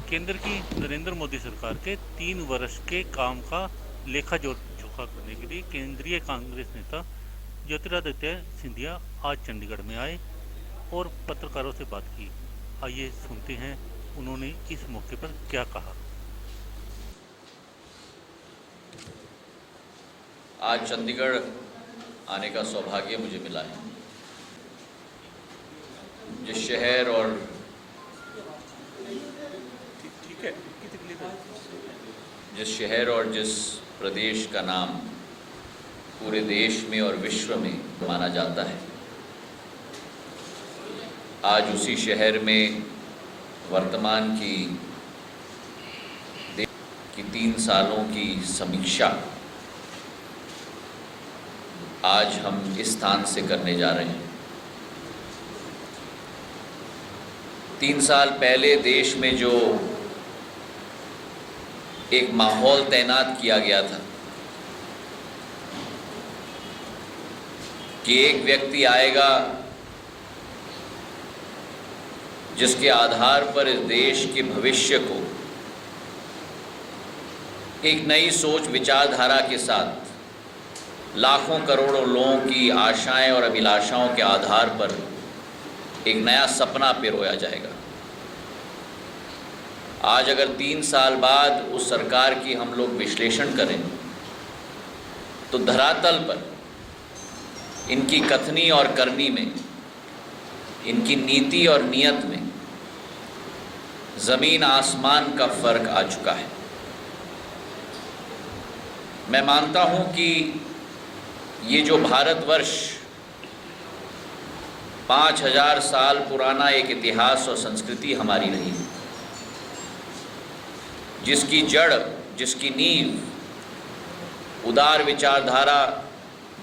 केंद्र की नरेंद्र मोदी सरकार के 3 वर्ष के काम का लेखा जोखा करने के लिए केंद्रीय कांग्रेस नेता ज्योतिरादित्य सिंधिया आज चंडीगढ़ में आए और पत्रकारों से बात की। आइए सुनते हैं उन्होंने इस मौके पर क्या कहा। आज चंडीगढ़ आने का सौभाग्य मुझे मिला है। जिस शहर और जिस प्रदेश का नाम पूरे देश में और विश्व में माना जाता है, आज उसी शहर में वर्तमान की 3 सालों की समीक्षा आज हम इस स्थान से करने जा रहे हैं। 3 साल पहले देश में जो एक माहौल तैनात किया गया था कि एक व्यक्ति आएगा जिसके आधार पर इस देश के भविष्य को एक नई सोच विचारधारा के साथ लाखों करोड़ों लोगों की आशाएं और अभिलाषाओं के आधार पर एक नया सपना पिरोया जाएगा। आज अगर 3 साल बाद उस सरकार की हम लोग विश्लेषण करें तो धरातल पर इनकी कथनी और करनी में, इनकी नीति और नियत में ज़मीन आसमान का फ़र्क आ चुका है। मैं मानता हूं कि ये जो भारतवर्ष 5000 साल पुराना एक इतिहास और संस्कृति हमारी रही है, जिसकी जड़, जिसकी नींव उदार विचारधारा,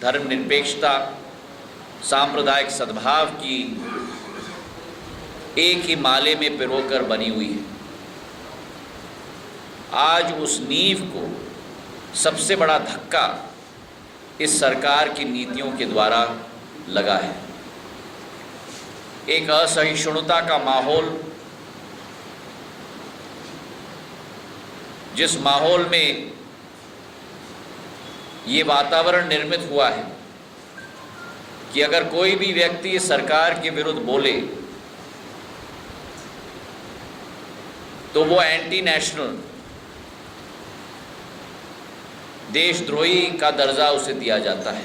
धर्मनिरपेक्षता, सांप्रदायिक सद्भाव की एक ही माले में पिरोकर बनी हुई है। आज उस नींव को सबसे बड़ा धक्का इस सरकार की नीतियों के द्वारा लगा है। एक असहिष्णुता का माहौल, जिस माहौल में ये वातावरण निर्मित हुआ है कि अगर कोई भी व्यक्ति सरकार के विरुद्ध बोले तो वो एंटी नेशनल, देशद्रोही का दर्जा उसे दिया जाता है।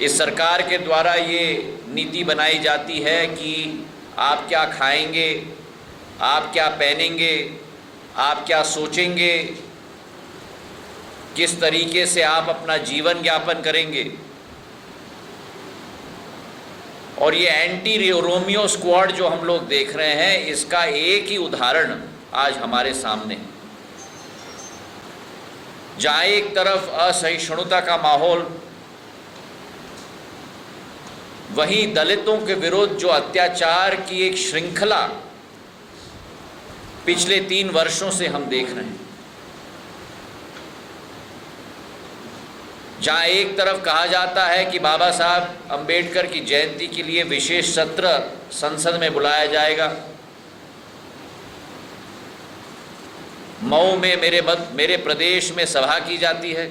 इस सरकार के द्वारा ये नीति बनाई जाती है कि आप क्या खाएंगे, आप क्या पहनेंगे, आप क्या सोचेंगे, किस तरीके से आप अपना जीवन यापन करेंगे। और ये एंटी रोमियो स्क्वाड जो हम लोग देख रहे हैं, इसका एक ही उदाहरण आज हमारे सामने है। जहाँ एक तरफ असहिष्णुता का माहौल, वहीं दलितों के विरुद्ध जो अत्याचार की एक श्रृंखला पिछले 3 वर्षों से हम देख रहे हैं। जहाँ एक तरफ कहा जाता है कि बाबा साहब अंबेडकर की जयंती के लिए विशेष सत्र संसद में बुलाया जाएगा, मऊ में मेरे प्रदेश में सभा की जाती है,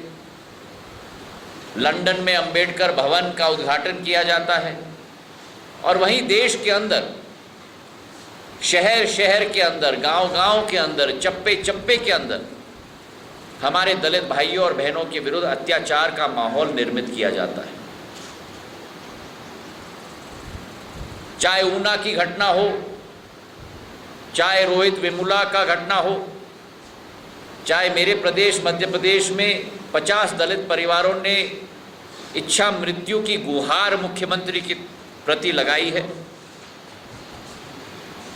लंदन में अंबेडकर भवन का उद्घाटन किया जाता है, और वहीं देश के अंदर, शहर शहर के अंदर, गांव गांव के अंदर, चप्पे चप्पे के अंदर हमारे दलित भाइयों और बहनों के विरुद्ध अत्याचार का माहौल निर्मित किया जाता है। चाहे ऊना की घटना हो, चाहे रोहित वेमुला का घटना हो, चाहे मेरे प्रदेश मध्य प्रदेश में 50 दलित परिवारों ने इच्छा मृत्यु की गुहार मुख्यमंत्री के प्रति लगाई है।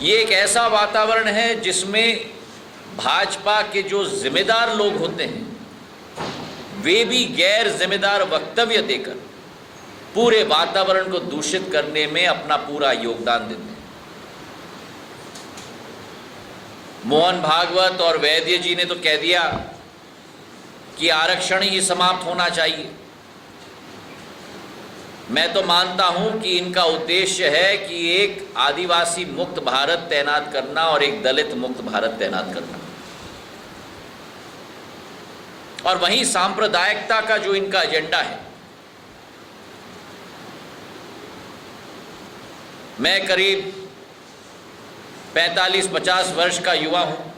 ये एक ऐसा वातावरण है जिसमें भाजपा के जो जिम्मेदार लोग होते हैं वे भी गैर जिम्मेदार वक्तव्य देकर पूरे वातावरण को दूषित करने में अपना पूरा योगदान देते हैं। मोहन भागवत और वैद्य जी ने तो कह दिया कि आरक्षण ही समाप्त होना चाहिए। मैं तो मानता हूं कि इनका उद्देश्य है कि एक आदिवासी मुक्त भारत तैनात करना और एक दलित मुक्त भारत तैनात करना, और वहीं सांप्रदायिकता का जो इनका एजेंडा है। मैं करीब 45-50 वर्ष का युवा हूं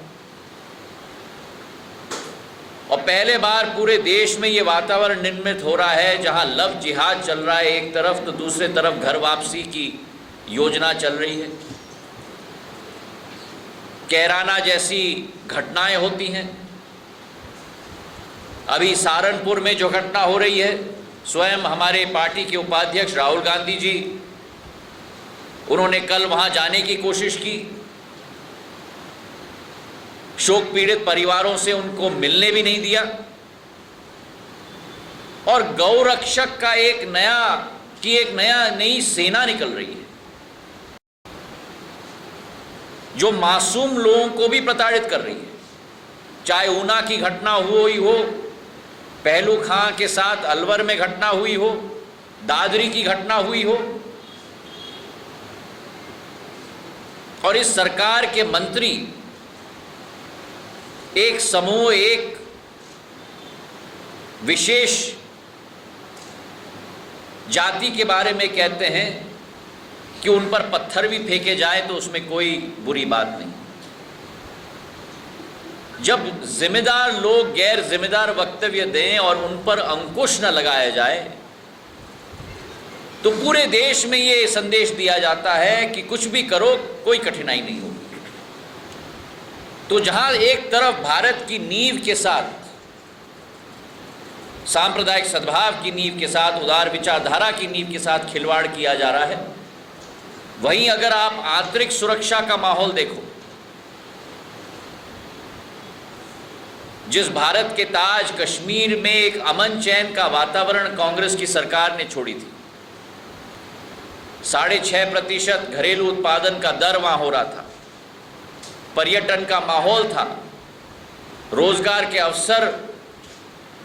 और पहले बार पूरे देश में ये वातावरण निर्मित हो रहा है जहां लव जिहाद चल रहा है एक तरफ, तो दूसरे तरफ घर वापसी की योजना चल रही है। कैराना जैसी घटनाएं होती हैं। अभी सहारनपुर में जो घटना हो रही है, स्वयं हमारे पार्टी के उपाध्यक्ष राहुल गांधी जी, उन्होंने कल वहां जाने की कोशिश की, शोक पीड़ित परिवारों से उनको मिलने भी नहीं दिया, और गौरक्षक का एक नई सेना निकल रही है जो मासूम लोगों को भी प्रताड़ित कर रही है। चाहे ऊना की घटना हुई हो, पहलू खां के साथ अलवर में घटना हुई हो, दादरी की घटना हुई हो, और इस सरकार के मंत्री एक समूह, एक विशेष जाति के बारे में कहते हैं कि उन पर पत्थर भी फेंके जाए तो उसमें कोई बुरी बात नहीं। जब जिम्मेदार लोग गैर जिम्मेदार वक्तव्य दें और उन पर अंकुश न लगाया जाए तो पूरे देश में ये संदेश दिया जाता है कि कुछ भी करो, कोई कठिनाई नहीं होगी। तो जहां एक तरफ भारत की नींव के साथ, सांप्रदायिक सद्भाव की नींव के साथ, उदार विचारधारा की नींव के साथ खिलवाड़ किया जा रहा है, वहीं अगर आप आंतरिक सुरक्षा का माहौल देखो, जिस भारत के ताज कश्मीर में एक अमन चैन का वातावरण कांग्रेस की सरकार ने छोड़ी थी, 6.5% घरेलू उत्पादन का दर वहां हो रहा था, पर्यटन का माहौल था, रोजगार के अवसर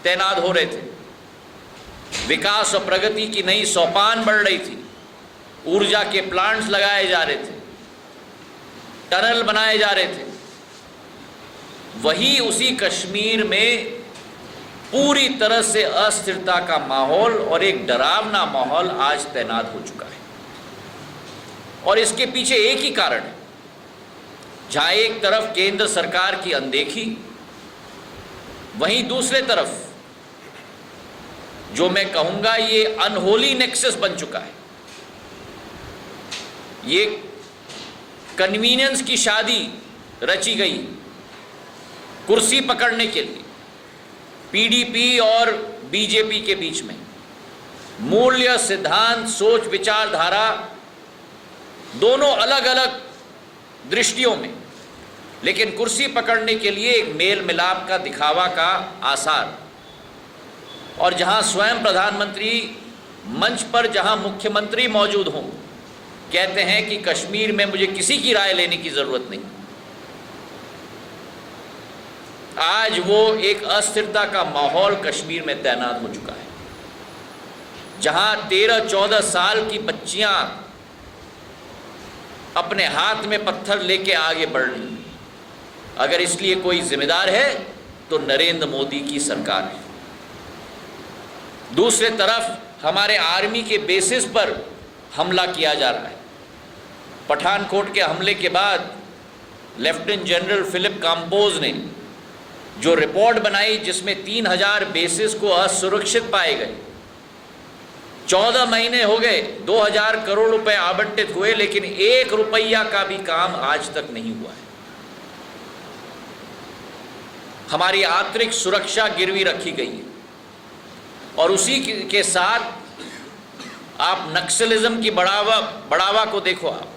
तैनात हो रहे थे, विकास और प्रगति की नई सोपान बढ़ रही थी, ऊर्जा के प्लांट्स लगाए जा रहे थे, टनल बनाए जा रहे थे, वही उसी कश्मीर में पूरी तरह से अस्थिरता का माहौल और एक डरावना माहौल आज तैनात हो चुका है। और इसके पीछे एक ही कारण है, जहां एक तरफ केंद्र सरकार की अनदेखी, वहीं दूसरे तरफ जो मैं कहूंगा ये अनहोली नेक्सस बन चुका है, ये कन्वीनियंस की शादी रची गई कुर्सी पकड़ने के लिए पीडीपी और बीजेपी के बीच में। मूल्य, सिद्धांत, सोच, विचारधारा दोनों अलग अलग दृष्टियों में, लेकिन कुर्सी पकड़ने के लिए एक मेल मिलाप का, दिखावा का आसार। और जहां स्वयं प्रधानमंत्री मंच पर, जहां मुख्यमंत्री मौजूद हों, कहते हैं कि कश्मीर में मुझे किसी की राय लेने की जरूरत नहीं। आज वो एक अस्थिरता का माहौल कश्मीर में तैनात हो चुका है, जहां 13-14 साल की बच्चियां अपने हाथ में पत्थर लेके आगे बढ़ रही। अगर इसलिए कोई जिम्मेदार है तो नरेंद्र मोदी की सरकार है। दूसरे तरफ हमारे आर्मी के बेसिस पर हमला किया जा रहा है। पठानकोट के हमले के बाद लेफ्टिनेंट जनरल फिलिप काम्पोज ने जो रिपोर्ट बनाई, जिसमें 3000 बेसिस को असुरक्षित पाए गए, 14 महीने हो गए, 2000 करोड़ रुपए आवंटित हुए, लेकिन 1 रुपया का भी काम आज तक नहीं हुआ है। हमारी आंतरिक सुरक्षा गिरवी रखी गई है। और उसी के साथ आप नक्सलिज्म की बढ़ावा को देखो। आप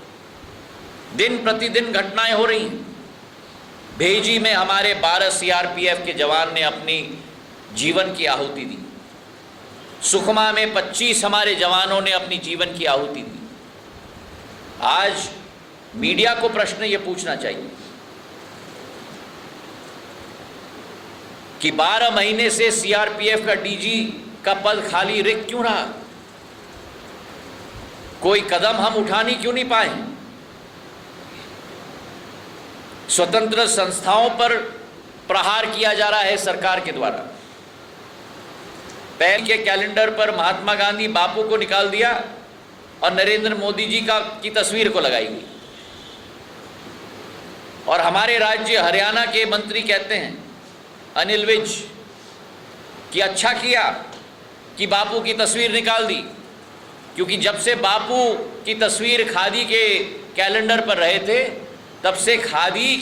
दिन प्रतिदिन घटनाएं हो रही हैं। भेजी में हमारे 12 सीआरपीएफ के जवान ने अपनी जीवन की आहुति दी। सुकमा में 25 हमारे जवानों ने अपनी जीवन की आहुति दी। आज मीडिया को प्रश्न ये पूछना चाहिए कि 12 महीने से सीआरपीएफ का डीजी का पद खाली रिक्त क्यों रहा? कोई कदम हम उठानी क्यों नहीं पाए? स्वतंत्र संस्थाओं पर प्रहार किया जा रहा है सरकार के द्वारा। पहले के कैलेंडर पर महात्मा गांधी बापू को निकाल दिया और नरेंद्र मोदी जी की तस्वीर को लगाई गई। और हमारे राज्य हरियाणा के मंत्री कहते हैं अनिल विज कि अच्छा किया कि बापू की तस्वीर निकाल दी, क्योंकि जब से बापू की तस्वीर खादी के कैलेंडर पर रहे थे तब से खादी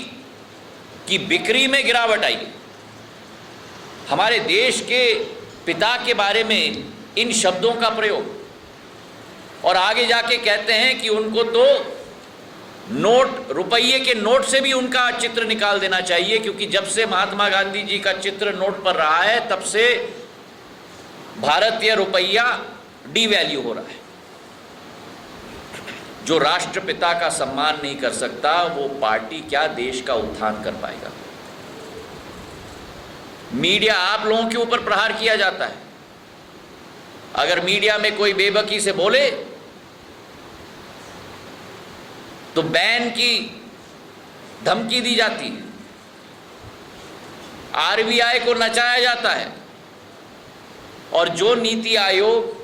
की बिक्री में गिरावट आई। हमारे देश के पिता के बारे में इन शब्दों का प्रयोग, और आगे जाके कहते हैं कि उनको तो नोट, रुपये के नोट से भी उनका चित्र निकाल देना चाहिए, क्योंकि जब से महात्मा गांधी जी का चित्र नोट पर रहा है तब से भारतीय रुपया डीवैल्यू हो रहा है। जो राष्ट्रपिता का सम्मान नहीं कर सकता वो पार्टी क्या देश का उत्थान कर पाएगा? मीडिया, आप लोगों के ऊपर प्रहार किया जाता है। अगर मीडिया में कोई बेबकी से बोले तो बैन की धमकी दी जाती है, आरबीआई को नचाया जाता है, और जो नीति आयोग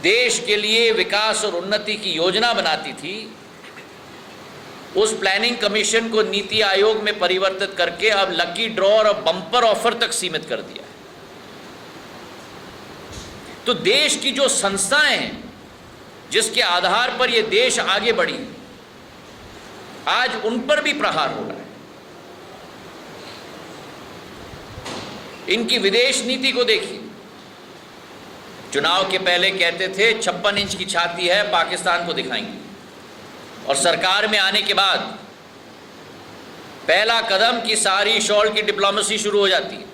देश के लिए विकास और उन्नति की योजना बनाती थी उस प्लानिंग कमीशन को नीति आयोग में परिवर्तित करके अब लकी ड्रॉ और बम्पर ऑफर तक सीमित कर दिया है। तो देश की जो संस्थाएं हैं जिसके आधार पर यह देश आगे बढ़ी, आज उन पर भी प्रहार हो रहा है। इनकी विदेश नीति को देखिए। चुनाव के पहले कहते थे 56 इंच की छाती है, पाकिस्तान को दिखाएंगे, और सरकार में आने के बाद पहला कदम की सारी शॉल की डिप्लोमेसी शुरू हो जाती है।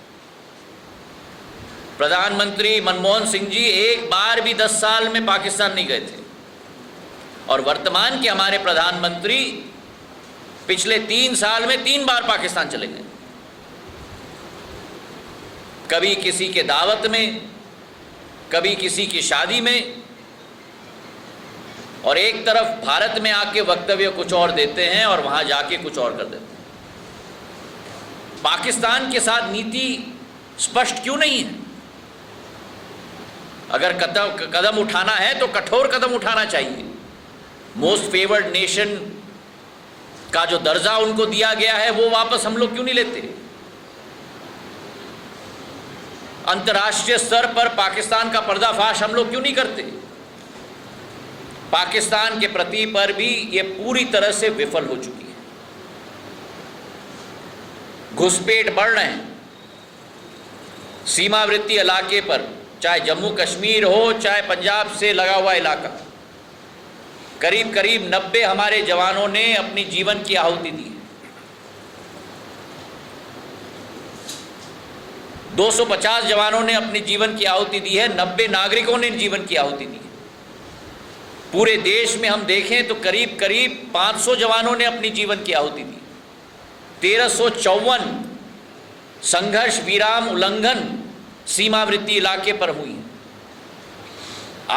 प्रधानमंत्री मनमोहन सिंह जी एक बार भी 10 साल में पाकिस्तान नहीं गए थे, और वर्तमान के हमारे प्रधानमंत्री पिछले 3 साल में 3 बार पाकिस्तान चले गए। कभी किसी के दावत में, कभी किसी की शादी में, और एक तरफ भारत में आके वक्तव्य कुछ और देते हैं और वहां जाके कुछ और कर देते हैं। पाकिस्तान के साथ नीति स्पष्ट क्यों नहीं है? अगर कदम उठाना है तो कठोर कदम उठाना चाहिए। मोस्ट फेवर्ड नेशन का जो दर्जा उनको दिया गया है वो वापस हम लोग क्यों नहीं लेते? अंतर्राष्ट्रीय स्तर पर पाकिस्तान का पर्दाफाश हम लोग क्यों नहीं करते? पाकिस्तान के प्रति पर भी ये पूरी तरह से विफल हो चुकी है। घुसपैठ बढ़ रहे हैं सीमावर्ती इलाके पर, चाहे जम्मू कश्मीर हो चाहे पंजाब से लगा हुआ इलाका। करीब करीब 90 हमारे जवानों ने अपनी जीवन की आहुति दी है। 250 जवानों ने अपनी जीवन की आहुति दी है, 90 नागरिकों ने जीवन की आहुति दी है। पूरे देश में हम देखें तो करीब करीब 500 जवानों ने अपनी जीवन की आहुति दी। 1354 संघर्ष विराम उल्लंघन सीमावर्ती इलाके पर हुई है।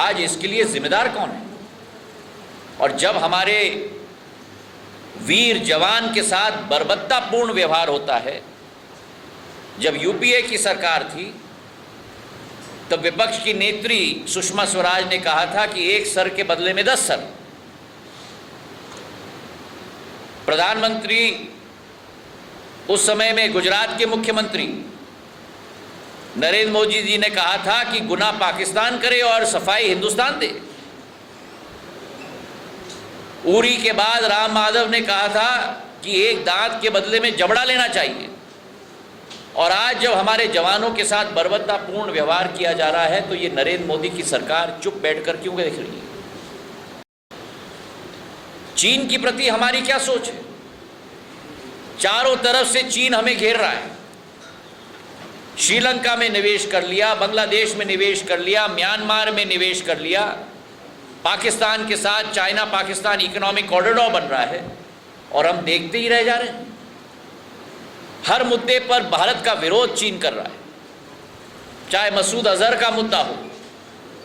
आज इसके लिए जिम्मेदार कौन है? और जब हमारे वीर जवान के साथ बर्बरतापूर्ण व्यवहार होता है, जब यूपीए की सरकार थी तब विपक्ष की नेत्री सुषमा स्वराज ने कहा था कि 1 सर के बदले में 10 सर। प्रधानमंत्री उस समय में गुजरात के मुख्यमंत्री नरेंद्र मोदी जी ने कहा था कि गुनाह पाकिस्तान करे और सफाई हिंदुस्तान दे। उरी के बाद राम माधव ने कहा था कि एक दांत के बदले में जबड़ा लेना चाहिए। और आज जब हमारे जवानों के साथ बर्बरतापूर्ण व्यवहार किया जा रहा है तो ये नरेंद्र मोदी की सरकार चुप बैठकर क्यों देख रही है? चीन के प्रति हमारी क्या सोच है? चारों तरफ से चीन हमें घेर रहा है। श्रीलंका में निवेश कर लिया, बांग्लादेश में निवेश कर लिया, म्यांमार में निवेश कर लिया, पाकिस्तान के साथ चाइना पाकिस्तान इकोनॉमिक कॉरिडोर बन रहा है, और हम देखते ही रह जा रहे हैं। हर मुद्दे पर भारत का विरोध चीन कर रहा है, चाहे मसूद अजहर का मुद्दा हो,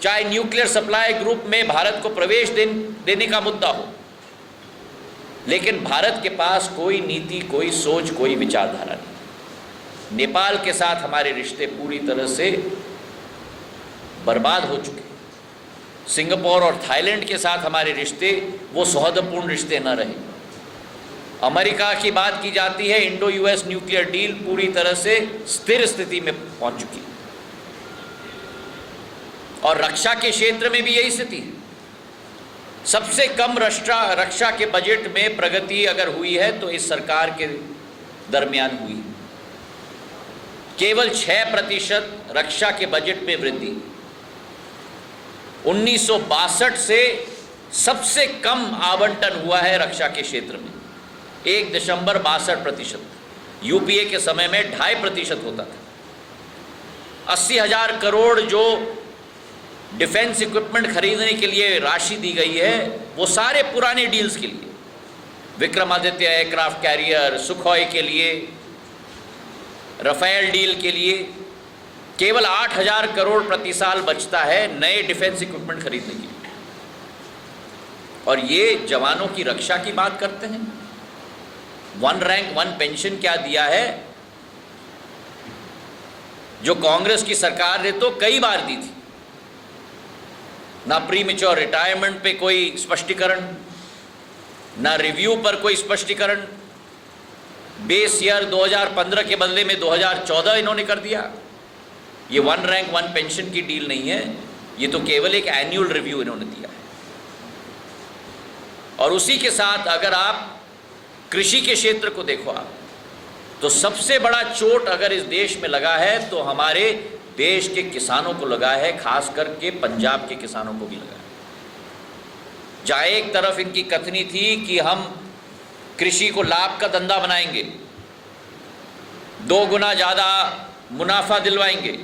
चाहे न्यूक्लियर सप्लाई ग्रुप में भारत को प्रवेश देने का मुद्दा हो, लेकिन भारत के पास कोई नीति, कोई सोच, कोई विचारधारा नहीं। नेपाल के साथ हमारे रिश्ते पूरी तरह से बर्बाद हो चुके। सिंगापुर और थाईलैंड के साथ हमारे रिश्ते वो सौहार्दपूर्ण रिश्ते न रहे। अमेरिका की बात की जाती है, इंडो यूएस न्यूक्लियर डील पूरी तरह से स्थिर स्थिति में पहुंच चुकी है। और रक्षा के क्षेत्र में भी यही स्थिति है। सबसे कम रक्षा के बजट में प्रगति अगर हुई है तो इस सरकार के दरमियान हुई। केवल 6% रक्षा के बजट में वृद्धि। 1962 से सबसे कम आवंटन हुआ है रक्षा के क्षेत्र में, 1.62%। यूपीए के समय में 2.5% होता था। 80,000 करोड़ जो डिफेंस इक्विपमेंट खरीदने के लिए राशि दी गई है, वो सारे पुराने डील्स के लिए, विक्रमादित्य एयरक्राफ्ट कैरियर, सुखोई के लिए, रफेल डील के लिए केवल 8,000 करोड़ प्रति साल बचता है नए डिफेंस इक्विपमेंट खरीदने के लिए। और ये जवानों की रक्षा की बात करते हैं। 1 रैंक 1 पेंशन क्या दिया है, जो कांग्रेस की सरकार ने तो कई बार दी थी। ना प्रीमेच्योर रिटायरमेंट पे कोई स्पष्टीकरण, ना रिव्यू पर कोई स्पष्टीकरण। बेस ईयर 2015 के बदले में 2014 इन्होंने कर दिया। ये 1 रैंक 1 पेंशन की डील नहीं है, ये तो केवल एक एनुअल रिव्यू इन्होंने दिया है। और उसी के साथ अगर आप कृषि के क्षेत्र को देखो आप, तो सबसे बड़ा चोट अगर इस देश में लगा है तो हमारे देश के किसानों को लगा है, खास करके पंजाब के किसानों को भी लगा है। जहाँ एक तरफ इनकी कथनी थी कि हम कृषि को लाभ का धंधा बनाएंगे, 2 गुना ज़्यादा मुनाफा दिलवाएंगे,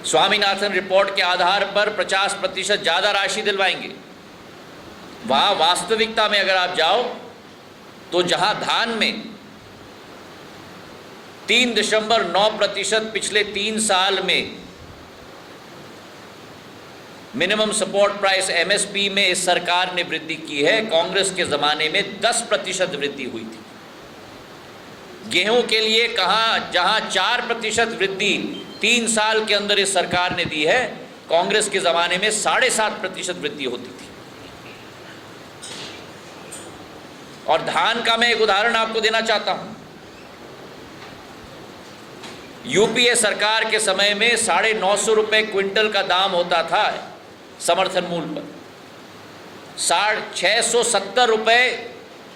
स्वामीनाथन रिपोर्ट के आधार पर 50% ज़्यादा राशि दिलवाएंगे, वहाँ वास्तविकता में अगर आप जाओ तो जहाँ धान में 3.9% पिछले 3 साल में मिनिमम सपोर्ट प्राइस MSP में इस सरकार ने वृद्धि की है, कांग्रेस के ज़माने में 10% वृद्धि हुई थी। गेहूं के लिए कहाँ, जहाँ 4% वृद्धि 3 साल के अंदर इस सरकार ने दी है, कांग्रेस के ज़माने में 7.5% वृद्धि होती थी। और धान का मैं एक उदाहरण आपको देना चाहता हूँ। यूपीए सरकार के समय में 950 रुपये क्विंटल का दाम होता था समर्थन मूल्य पर। 670 रुपये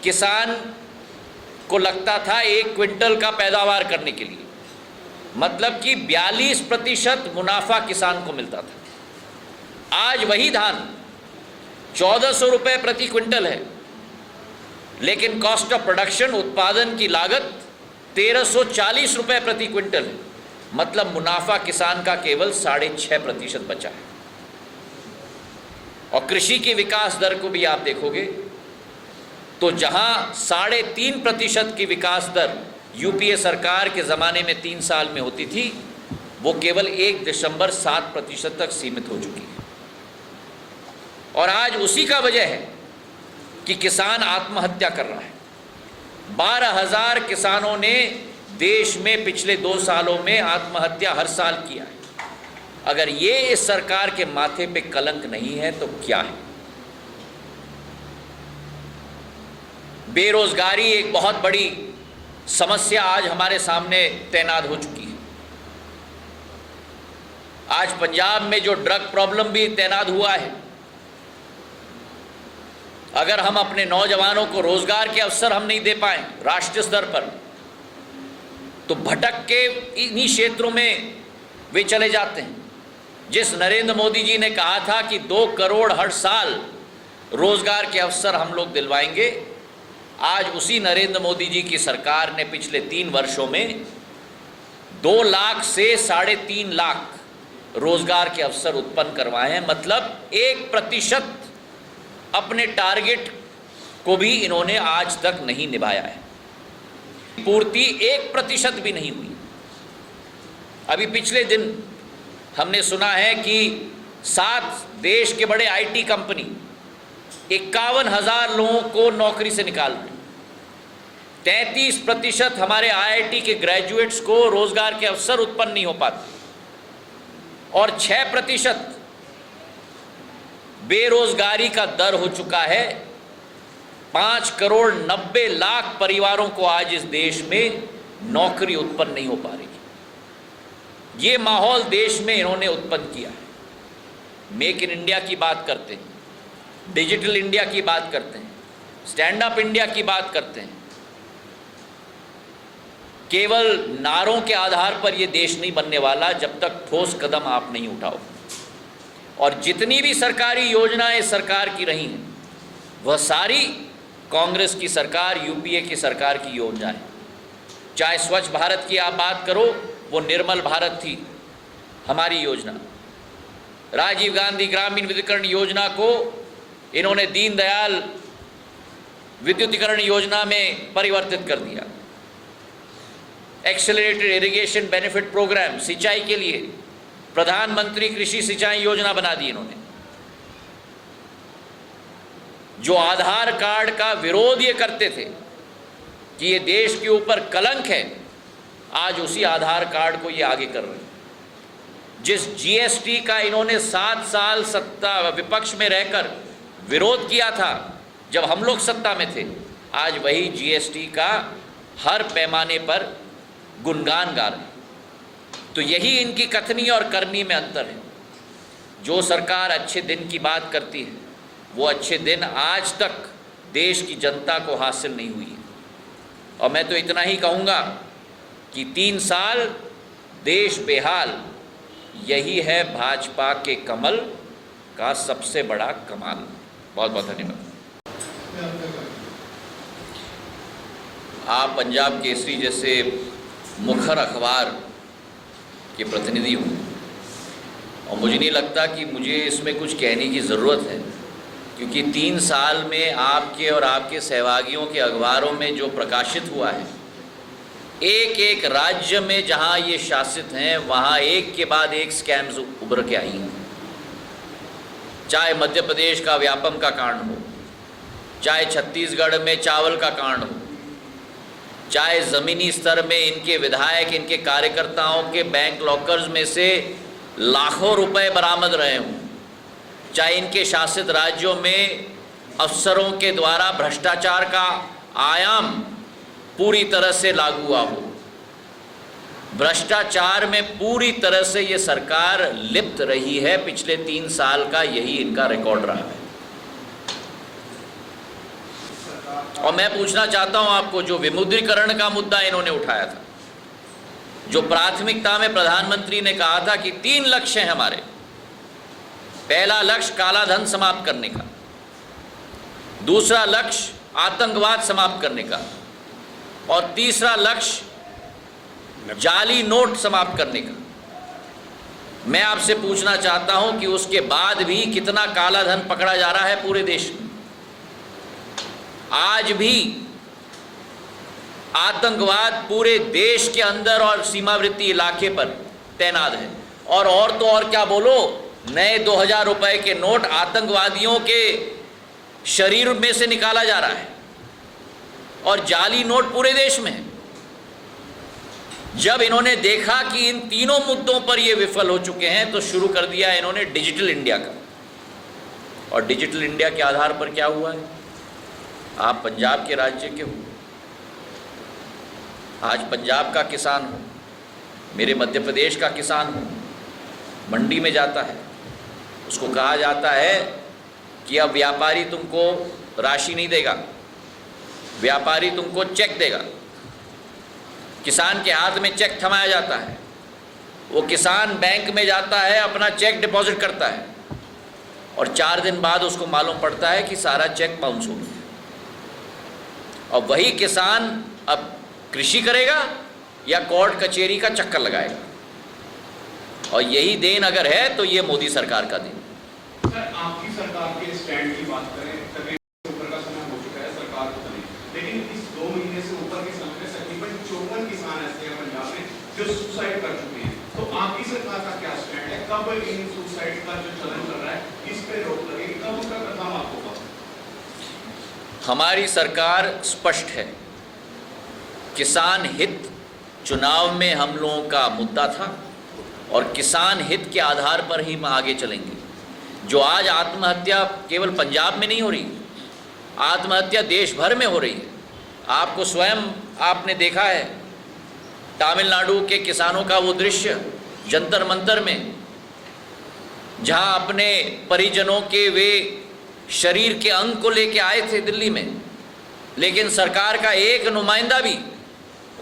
किसान को लगता था 1 क्विंटल का पैदावार करने के लिए, मतलब कि 42% मुनाफा किसान को मिलता था। आज वही धान 1400 रुपये प्रति क्विंटल है, लेकिन कॉस्ट ऑफ प्रोडक्शन, उत्पादन की लागत 1340 रुपये प्रति क्विंटल है, मतलब मुनाफा किसान का केवल 6.5% बचा है। और कृषि की विकास दर को भी आप देखोगे तो जहां 3.5% की विकास दर यूपीए सरकार के ज़माने में 3 साल में होती थी, वो केवल 1.7% तक सीमित हो चुकी है। और आज उसी का वजह है कि किसान आत्महत्या कर रहा है। 12,000 किसानों ने देश में पिछले 2 सालों में आत्महत्या हर साल किया है। अगर ये इस सरकार के माथे पे कलंक नहीं है तो क्या है? बेरोजगारी एक बहुत बड़ी समस्या आज हमारे सामने तैनात हो चुकी है। आज पंजाब में जो ड्रग प्रॉब्लम भी तैनात हुआ है, अगर हम अपने नौजवानों को रोजगार के अवसर हम नहीं दे पाए राष्ट्रीय स्तर पर, तो भटक के इन्हीं क्षेत्रों में वे चले जाते हैं। जिस नरेंद्र मोदी जी ने कहा था कि 2 करोड़ हर साल रोजगार के अवसर हम लोग दिलवाएंगे, आज उसी नरेंद्र मोदी जी की सरकार ने पिछले 3 वर्षों में 2 लाख से 3.5 लाख रोजगार के अवसर उत्पन्न करवाए हैं। मतलब 1% अपने टारगेट को भी इन्होंने आज तक नहीं निभाया है। पूर्ति 1% भी नहीं हुई। अभी पिछले दिन हमने सुना है कि 7 देश के बड़े आईटी कंपनी 51,000 लोगों को नौकरी से निकाल रहे, 33% हमारे आईआईटी के ग्रेजुएट्स को रोजगार के अवसर उत्पन्न नहीं हो पाते और 6% बेरोजगारी का दर हो चुका है। 5 करोड़ 90 लाख परिवारों को आज इस देश में नौकरी उत्पन्न नहीं हो पा रही। ये माहौल देश में इन्होंने उत्पन्न किया है। मेक इन इंडिया की बात करते हैं, डिजिटल इंडिया की बात करते हैं, स्टैंड अप इंडिया की बात करते हैं। केवल नारों के आधार पर यह देश नहीं बनने वाला जब तक ठोस कदम आप नहीं उठाओ। और जितनी भी सरकारी योजनाएं सरकार की रही हैं वह सारी कांग्रेस की सरकार, यूपीए की सरकार की योजनाएं। चाहे स्वच्छ भारत की आप बात करो, वो निर्मल भारत थी हमारी योजना। राजीव गांधी ग्रामीण विद्युतीकरण योजना को इन्होंने दीनदयाल विद्युतीकरण योजना में परिवर्तित कर दिया। एक्सेलरेटेड इरिगेशन बेनिफिट प्रोग्राम, सिंचाई के लिए प्रधानमंत्री कृषि सिंचाई योजना बना दी इन्होंने। जो आधार कार्ड का विरोध ये करते थे कि ये देश के ऊपर कलंक है, आज उसी आधार कार्ड को ये आगे कर रहे हैं। जिस जीएसटी का इन्होंने 7 साल सत्ता विपक्ष में रहकर विरोध किया था जब हम लोग सत्ता में थे, आज वही जीएसटी का हर पैमाने पर गुणगान गा रहे हैं। तो यही इनकी कथनी और करनी में अंतर है। जो सरकार अच्छे दिन की बात करती है वो अच्छे दिन आज तक देश की जनता को हासिल नहीं हुई है। और मैं तो इतना ही कहूँगा कि 3 साल देश बेहाल, यही है भाजपा के कमल का सबसे बड़ा कमाल। बहुत बहुत धन्यवाद। आप पंजाब केसरी जैसे मुखर अखबार के प्रतिनिधि हूँ और मुझे नहीं लगता कि मुझे इसमें कुछ कहने की ज़रूरत है, क्योंकि 3 साल में आपके और आपके सहभागियों के अखबारों में जो प्रकाशित हुआ है, एक एक राज्य में जहाँ ये शासित हैं वहाँ एक के बाद एक स्कैम्स उभर के आई हैं। चाहे मध्य प्रदेश का व्यापम का कांड हो, चाहे छत्तीसगढ़ में चावल का कांड हो, चाहे ज़मीनी स्तर में इनके विधायक, इनके कार्यकर्ताओं के बैंक लॉकर्स में से लाखों रुपए बरामद रहे हों, चाहे इनके शासित राज्यों में अफसरों के द्वारा भ्रष्टाचार का आयाम पूरी तरह से लागू हुआ हो। भ्रष्टाचार में पूरी तरह से ये सरकार लिप्त रही है। पिछले 3 साल का यही इनका रिकॉर्ड रहा है। और मैं पूछना चाहता हूं आपको, जो विमुद्रीकरण का मुद्दा इन्होंने उठाया था, जो प्राथमिकता में प्रधानमंत्री ने कहा था कि 3 लक्ष्य हैं हमारे। पहला लक्ष्य काला धन समाप्त करने का, दूसरा लक्ष्य आतंकवाद समाप्त करने का और तीसरा लक्ष्य जाली नोट समाप्त करने का। मैं आपसे पूछना चाहता हूं कि उसके बाद भी कितना काला धन पकड़ा जा रहा है पूरे देश में। आज भी आतंकवाद पूरे देश के अंदर और सीमावर्ती इलाके पर तैनात है। और तो और क्या बोलो, नए 2000 रुपए के नोट आतंकवादियों के शरीर में से निकाला जा रहा है और जाली नोट पूरे देश में है। जब इन्होंने देखा कि इन तीनों मुद्दों पर ये विफल हो चुके हैं तो शुरू कर दिया इन्होंने डिजिटल इंडिया का। और डिजिटल इंडिया के आधार पर क्या हुआ है, आप पंजाब के राज्य के हो, आज पंजाब का किसान हो, मेरे मध्य प्रदेश का किसान हो, मंडी में जाता है, उसको कहा जाता है कि अब व्यापारी तुमको राशि नहीं देगा, व्यापारी तुमको चेक देगा। किसान के हाथ में चेक थमाया जाता है, वो किसान बैंक में जाता है, अपना चेक डिपॉजिट करता है और 4 दिन बाद उसको मालूम पड़ता है कि सारा चेक बाउंस हो गया। और वही किसान अब कृषि करेगा या कोर्ट कचहरी का चक्कर लगाएगा। और यही देन अगर है तो ये मोदी सरकार का देन। सर, आपकी सरकार के स्टैंड की बात करें, तकरीबन ऊपर का समय हो चुका है सरकार को बने, लेकिन इस 2 महीने से ऊपर के समय में तकरीबन 54 किसान ऐसे हैं पंजाब में जो सुसाइड कर चुके हैं। तो आपकी सरकार का क्या स्टैंड है? कब इन सुसाइड का जो चलन चल रहा है इस पे रोक लगेगी, कब उसका कदम आपको होगा? हमारी सरकार स्पष्ट है। किसान हित चुनाव में हम लोगों का मुद्दा था और किसान हित के आधार पर ही हम आगे चलेंगे। जो आज आत्महत्या केवल पंजाब में नहीं हो रही, आत्महत्या देश भर में हो रही है। आपको स्वयं आपने देखा है तमिलनाडु के किसानों का वो दृश्य जंतर मंतर में, जहां अपने परिजनों के वे शरीर के अंग को लेके आए थे दिल्ली में, लेकिन सरकार का एक नुमाइंदा भी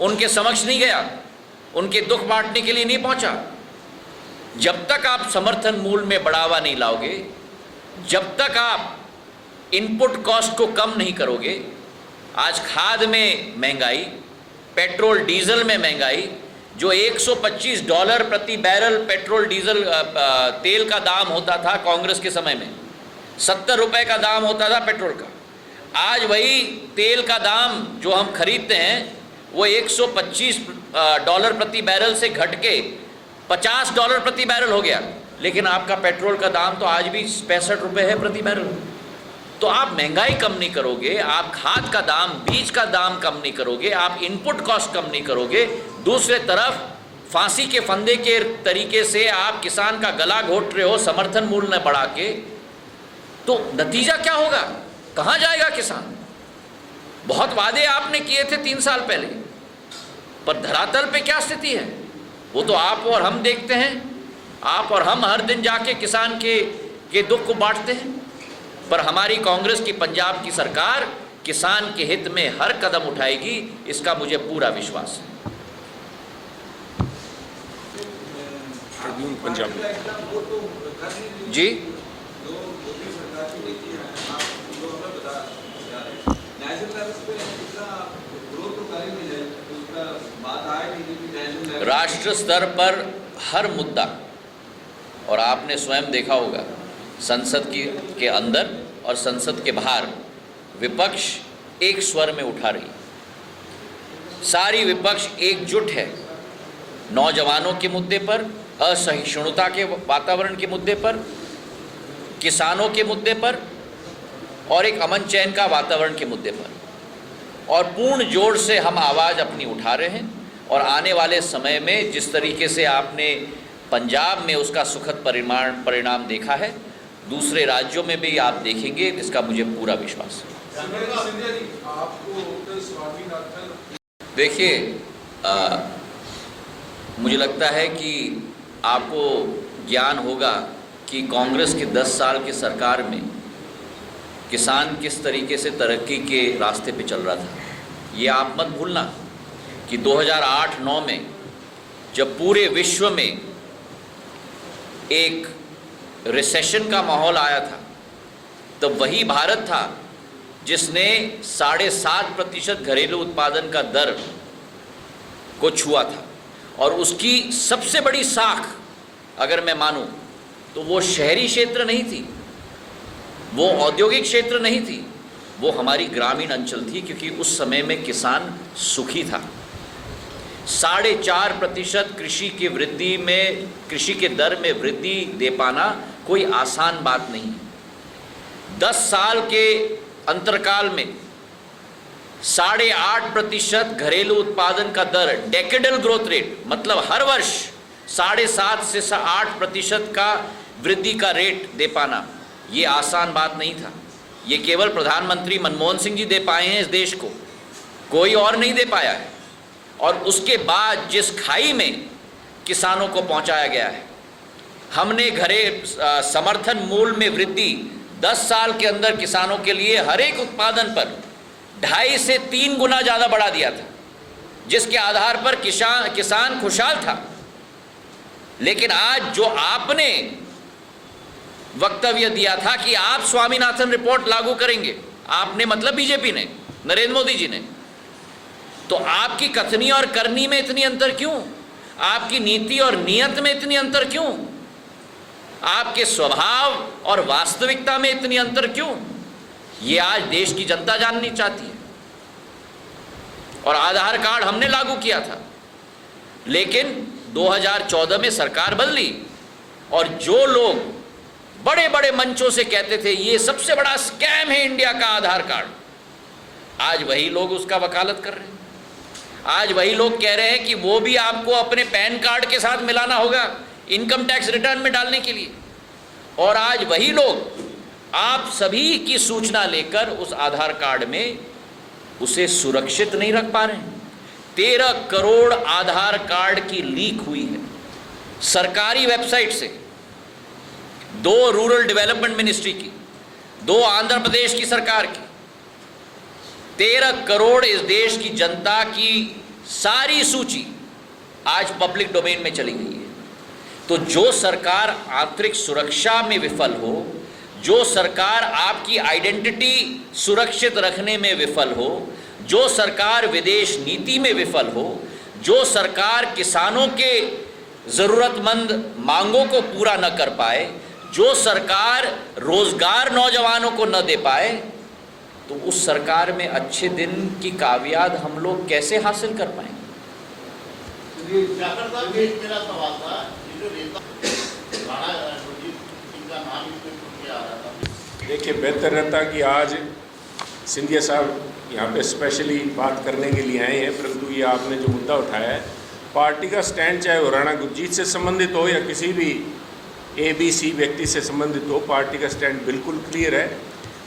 उनके समक्ष नहीं गया, उनके दुख बांटने के लिए नहीं पहुंचा। जब तक आप समर्थन मूल्य में बढ़ावा नहीं लाओगे, जब तक आप इनपुट कॉस्ट को कम नहीं करोगे, आज खाद में महंगाई, पेट्रोल डीजल में महंगाई, जो $125 प्रति बैरल पेट्रोल डीजल तेल का दाम होता था कांग्रेस के समय में, 70 रुपए का दाम होता था पेट्रोल का, आज वही तेल का दाम जो हम खरीदते हैं वो $125 प्रति बैरल से घट के $50 प्रति बैरल हो गया। लेकिन आपका पेट्रोल का दाम तो आज भी 65 रुपये है प्रति बैरल। तो आप महंगाई कम नहीं करोगे, आप खाद का दाम, बीज का दाम कम नहीं करोगे, आप इनपुट कॉस्ट कम नहीं करोगे, दूसरे तरफ फांसी के फंदे के तरीके से आप किसान का गला घोट रहे हो समर्थन मूल्य न बढ़ा के, तो नतीजा क्या होगा? कहाँ जाएगा किसान? बहुत वादे आपने किए थे 3 साल पहले, पर धरातल पे क्या स्थिति है वो तो आप और हम देखते हैं। आप और हम हर दिन जाके किसान के दुख को बांटते हैं, पर हमारी कांग्रेस की पंजाब की सरकार किसान के हित में हर कदम उठाएगी, इसका मुझे पूरा विश्वास है। पंजाब जी, राष्ट्र स्तर पर हर मुद्दा, और आपने स्वयं देखा होगा संसद के अंदर और संसद के बाहर विपक्ष एक स्वर में उठा रही, सारी विपक्ष एकजुट है नौजवानों के मुद्दे पर, असहिष्णुता के वातावरण के मुद्दे पर, किसानों के मुद्दे पर और एक अमन चैन का वातावरण के मुद्दे पर, और पूर्ण जोर से हम आवाज़ अपनी उठा रहे हैं। और आने वाले समय में जिस तरीके से आपने पंजाब में उसका सुखद परिणाम देखा है, दूसरे राज्यों में भी आप देखेंगे, इसका मुझे पूरा विश्वास है। देखिए, मुझे लगता है कि आपको ज्ञान होगा कि कांग्रेस के 10 साल की सरकार में किसान किस तरीके से तरक्की के रास्ते पे चल रहा था। ये आप मत भूलना कि 2008-9 में जब पूरे विश्व में एक रिसेशन का माहौल आया था, तब वही भारत था जिसने 7.5% घरेलू उत्पादन का दर को छुआ था। और उसकी सबसे बड़ी साख अगर मैं मानूं तो वो शहरी क्षेत्र नहीं थी, वो औद्योगिक क्षेत्र नहीं थी, वो हमारी ग्रामीण अंचल थी, क्योंकि उस समय में किसान सुखी था। 4.5% कृषि के दर में वृद्धि दे पाना कोई आसान बात नहीं है। 10 साल के अंतरकाल में 8.5% घरेलू उत्पादन का दर, डेकेडल ग्रोथ रेट, मतलब हर वर्ष 7.5 से 8% का वृद्धि का रेट दे पाना, ये आसान बात नहीं था। ये केवल प्रधानमंत्री मनमोहन सिंह जी दे पाए हैं इस देश को, कोई और नहीं दे पाया है। और उसके बाद जिस खाई में किसानों को पहुंचाया गया है, हमने समर्थन मूल्य में वृद्धि 10 साल के अंदर किसानों के लिए हर एक उत्पादन पर 2.5 से 3 गुना ज़्यादा बढ़ा दिया था, जिसके आधार पर किसान खुशहाल था। लेकिन आज जो आपने वक्तव्य दिया था कि आप स्वामीनाथन रिपोर्ट लागू करेंगे, आपने मतलब बीजेपी ने, नरेंद्र मोदी जी ने, तो आपकी कथनी और करनी में इतनी अंतर क्यों? आपकी नीति और नियत में इतनी अंतर क्यों? आपके स्वभाव और वास्तविकता में इतनी अंतर क्यों? ये आज देश की जनता जाननी चाहती है। और आधार कार्ड हमने लागू किया था, लेकिन 2014 में सरकार बदली और जो लोग बड़े बड़े मंचों से कहते थे ये सबसे बड़ा स्कैम है इंडिया का आधार कार्ड, आज वही लोग उसका वकालत कर रहे हैं। आज वही लोग कह रहे हैं कि वो भी आपको अपने पैन कार्ड के साथ मिलाना होगा इनकम टैक्स रिटर्न में डालने के लिए। और आज वही लोग आप सभी की सूचना लेकर उस आधार कार्ड में उसे सुरक्षित नहीं रख पा रहे हैं। 13 करोड़ आधार कार्ड की लीक हुई है सरकारी वेबसाइट से, 2 रूरल डेवलपमेंट मिनिस्ट्री की, 2 आंध्र प्रदेश की सरकार की। 13 करोड़ इस देश की जनता की सारी सूची आज पब्लिक डोमेन में चली गई है। तो जो सरकार आंतरिक सुरक्षा में विफल हो, जो सरकार आपकी आइडेंटिटी सुरक्षित रखने में विफल हो, जो सरकार विदेश नीति में विफल हो, जो सरकार किसानों के ज़रूरतमंद मांगों को पूरा न कर पाए, जो सरकार रोजगार नौजवानों को न दे पाए, तो उस सरकार में अच्छे दिन की कामयाब हम लोग कैसे हासिल कर पाएंगे? जाकर साहब मेरा सवाल था, ये जो नेता राणा गुरजीत सिंह का नाम इसमें सुन के आ रहा था। देखिए, बेहतर रहता कि आज सिंधिया साहब यहाँ पे स्पेशली बात करने के लिए आए हैं, परंतु ये आपने जो मुद्दा उठाया है, पार्टी का स्टैंड चाहे वो राणा गुरजीत से संबंधित हो या किसी भी ABC व्यक्ति से संबंधित हो, पार्टी का स्टैंड बिल्कुल क्लियर है।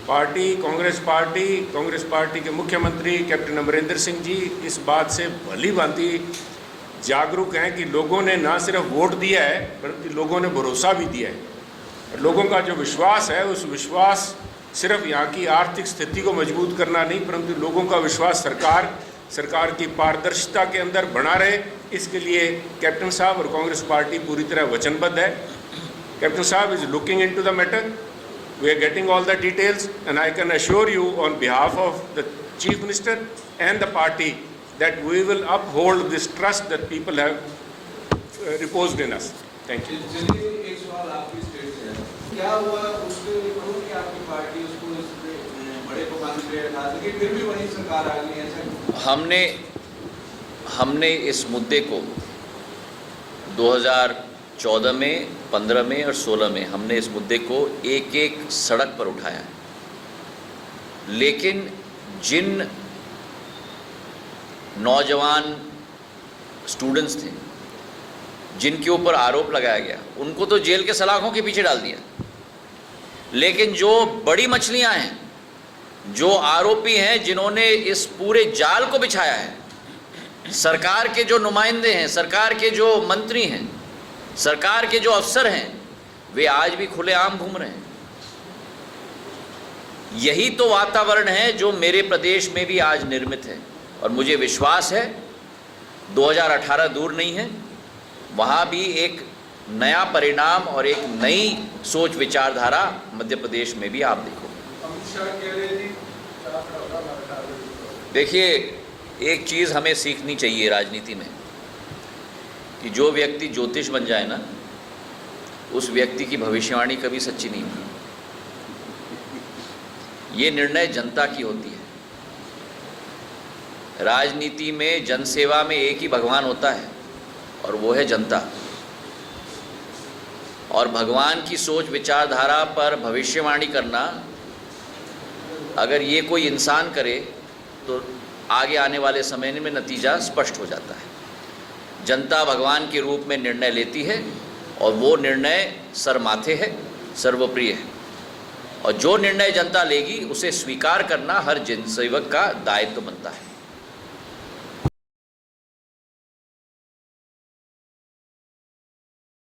कांग्रेस पार्टी के मुख्यमंत्री कैप्टन अमरिंदर सिंह जी इस बात से भली भांति जागरूक हैं कि लोगों ने ना सिर्फ वोट दिया है परंतु लोगों ने भरोसा भी दिया है। लोगों का जो विश्वास है, उस विश्वास सिर्फ यहाँ की आर्थिक स्थिति को मजबूत करना नहीं, परंतु लोगों का विश्वास सरकार की पारदर्शिता के अंदर बना रहे, इसके लिए कैप्टन साहब और कांग्रेस पार्टी पूरी तरह वचनबद्ध है। कैप्टन साहब is looking into the matter, we are getting all the details and I can assure you on behalf of the chief minister and the party that we will uphold this trust that people have reposed in us. Thank you. चलिए एक सवाल आपकी state से है, क्या हुआ उसके लिए कि आपकी पार्टी उसको बड़े पैमाने पे ला सके, फिर भी वही सरकार आ गई? ऐसा हमने इस मुद्दे को 2014 में, 15 में और 16 में हमने इस मुद्दे को एक सड़क पर उठाया है, लेकिन जिन नौजवान स्टूडेंट्स थे जिनके ऊपर आरोप लगाया गया उनको तो जेल के सलाखों के पीछे डाल दिया, लेकिन जो बड़ी मछलियां हैं, जो आरोपी हैं, जिन्होंने इस पूरे जाल को बिछाया है, सरकार के जो नुमाइंदे हैं, सरकार के जो मंत्री हैं, सरकार के जो अफसर हैं, वे आज भी खुलेआम घूम रहे हैं। यही तो वातावरण है जो मेरे प्रदेश में भी आज निर्मित है और मुझे विश्वास है 2018 दूर नहीं है, वहाँ भी एक नया परिणाम और एक नई सोच विचारधारा मध्य प्रदेश में भी आप देखो। अमित शाह कह रहे थे। देखिए, एक चीज़ हमें सीखनी चाहिए राजनीति में कि जो व्यक्ति ज्योतिष बन जाए ना, उस व्यक्ति की भविष्यवाणी कभी सच्ची नहीं होती। ये निर्णय जनता की होती है। राजनीति में, जनसेवा में एक ही भगवान होता है और वो है जनता। और भगवान की सोच विचारधारा पर भविष्यवाणी करना अगर ये कोई इंसान करे तो आगे आने वाले समय में नतीजा स्पष्ट हो जाता है। जनता भगवान के रूप में निर्णय लेती है और वो निर्णय सर्वमाथे है, सर्वप्रिय है, और जो निर्णय जनता लेगी उसे स्वीकार करना हर जनसेवक का दायित्व बनता है।